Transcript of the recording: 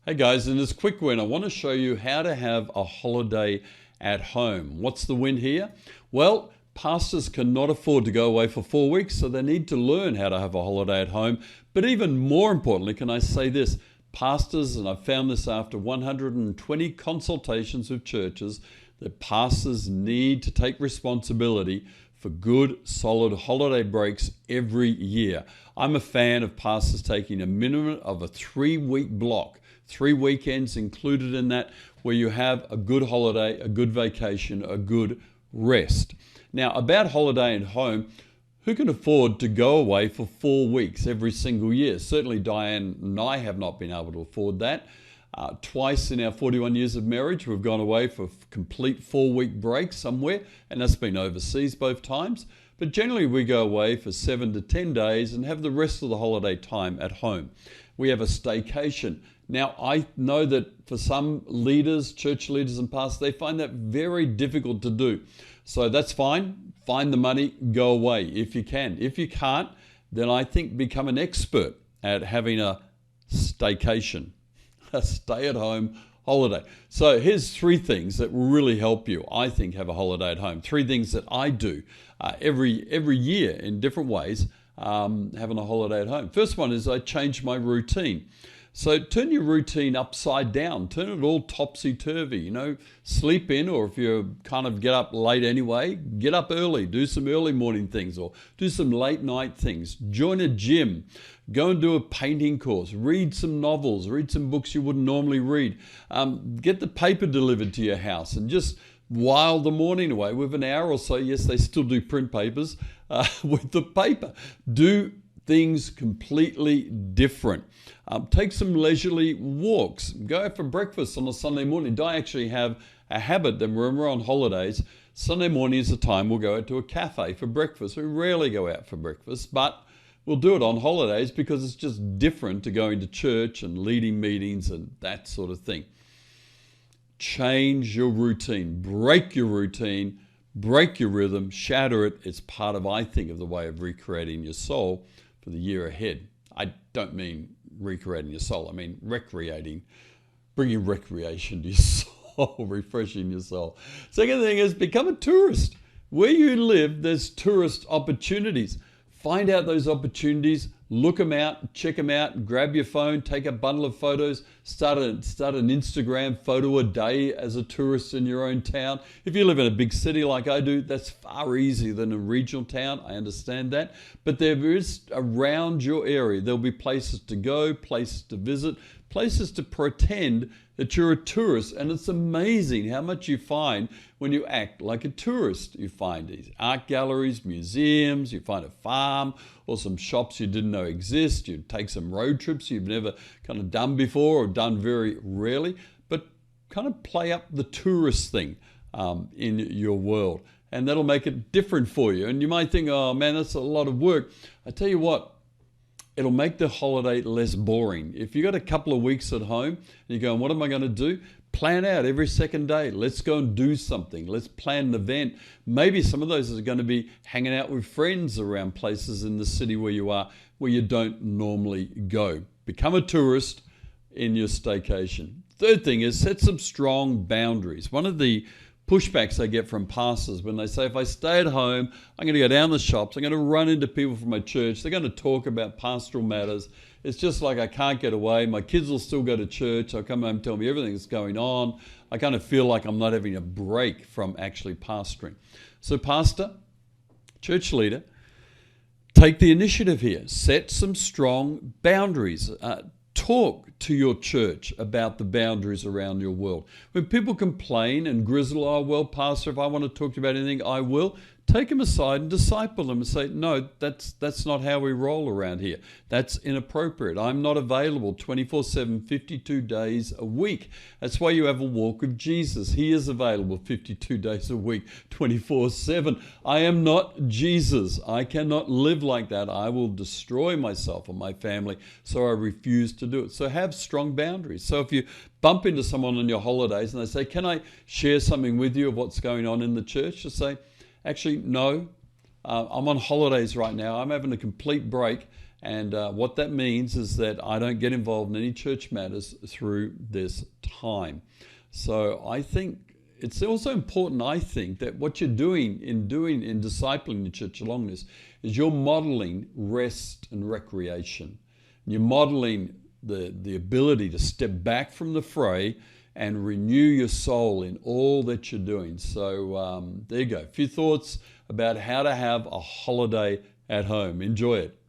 Hey guys, in this quick win, I want to show you how to have a holiday at home. What's the win here? Well, pastors cannot afford to go away for 4 weeks, so they need to learn how to have a holiday at home. But even more importantly, can I say this? Pastors, and I've found this after 120 consultations with churches, that pastors need to take responsibility for good, solid holiday breaks every year. I'm a fan of pastors taking a minimum of a 3-week block, 3 weekends included in that, where you have a good holiday, a good vacation, a good rest. Now, about holiday at home, who can afford to go away for 4 weeks every single year? Certainly Diane and I have not been able to afford that. Twice in our 41 years of marriage, we've gone away for complete 4-week breaks somewhere, and that's been overseas both times. But generally we go away for 7 to 10 days and have the rest of the holiday time at home. We have a staycation. Now, I know that for some leaders, church leaders and pastors, they find that very difficult to do. So that's fine. Find the money, go away if you can. If you can't, then I think become an expert at having a staycation, a stay-at-home holiday. So here's 3 things that will really help you, I think, have a holiday at home. 3 things that I do every year in different ways, having a holiday at home. First one is I change my routine. So turn your routine upside down, turn it all topsy-turvy, sleep in, or if you kind of get up late anyway, get up early, do some early morning things or do some late night things, join a gym, go and do a painting course, read some novels, read some books you wouldn't normally read, get the paper delivered to your house and just while the morning away with an hour or so. Yes, they still do print papers with the paper. Do things completely different. Take some leisurely walks. Go out for breakfast on a Sunday morning. I actually have a habit that when we're on holidays, Sunday morning is the time we'll go out to a cafe for breakfast. We rarely go out for breakfast, but we'll do it on holidays because it's just different to going to church and leading meetings and that sort of thing. Change your routine. Break your routine. Break your rhythm. Shatter it. It's part of, I think, of the way of recreating your soul for the year ahead. I don't mean recreating your soul. I mean recreating, bringing recreation to your soul, refreshing your soul. Second thing is become a tourist. Where you live, there's tourist opportunities. Find out those opportunities, look them out, check them out, grab your phone, take a bundle of photos, start an Instagram photo a day as a tourist in your own town. If you live in a big city like I do, that's far easier than a regional town. I understand that. But there is around your area, there'll be places to go, places to visit, places to pretend that you're a tourist. And it's amazing how much you find when you act like a tourist. You find these art galleries, museums, you find a farm or some shops you didn't know exist. You take some road trips you've never kind of done before or done very rarely, but kind of play up the tourist thing in your world. And that'll make it different for you. And you might think, oh man, that's a lot of work. I tell you what, it'll make the holiday less boring. If you've got a couple of weeks at home and you're going, what am I going to do? Plan out every second day. Let's go and do something. Let's plan an event. Maybe some of those are going to be hanging out with friends around places in the city where you are, where you don't normally go. Become a tourist in your staycation. Third thing is set some strong boundaries. One of the pushbacks I get from pastors when they say, if I stay at home, I'm going to go down the shops, I'm going to run into people from my church, they're going to talk about pastoral matters. It's just like I can't get away. My kids will still go to church. They'll come home and tell me everything that's going on. I kind of feel like I'm not having a break from actually pastoring. So pastor, church leader, take the initiative here. Set some strong boundaries. Talk to your church about the boundaries around your world. When people complain and grizzle, oh, well, pastor, if I want to talk to you about anything, I will. Take them aside and disciple them and say, no, that's not how we roll around here. That's inappropriate. I'm not available 24/7, 52 days a week. That's why you have a walk with Jesus. He is available 52 days a week, 24/7. I am not Jesus. I cannot live like that. I will destroy myself and my family, so I refuse to do it. So have strong boundaries. So if you bump into someone on your holidays and they say, can I share something with you of what's going on in the church? Just say, actually, no, I'm on holidays right now. I'm having a complete break And what that means is that I don't get involved in any church matters through this time. So I think it's also important, I think, that what you're doing in discipling the church along this is you're modeling rest and recreation. You're modeling the ability to step back from the fray and renew your soul in all that you're doing. So there you go. A few thoughts about how to have a holiday at home. Enjoy it.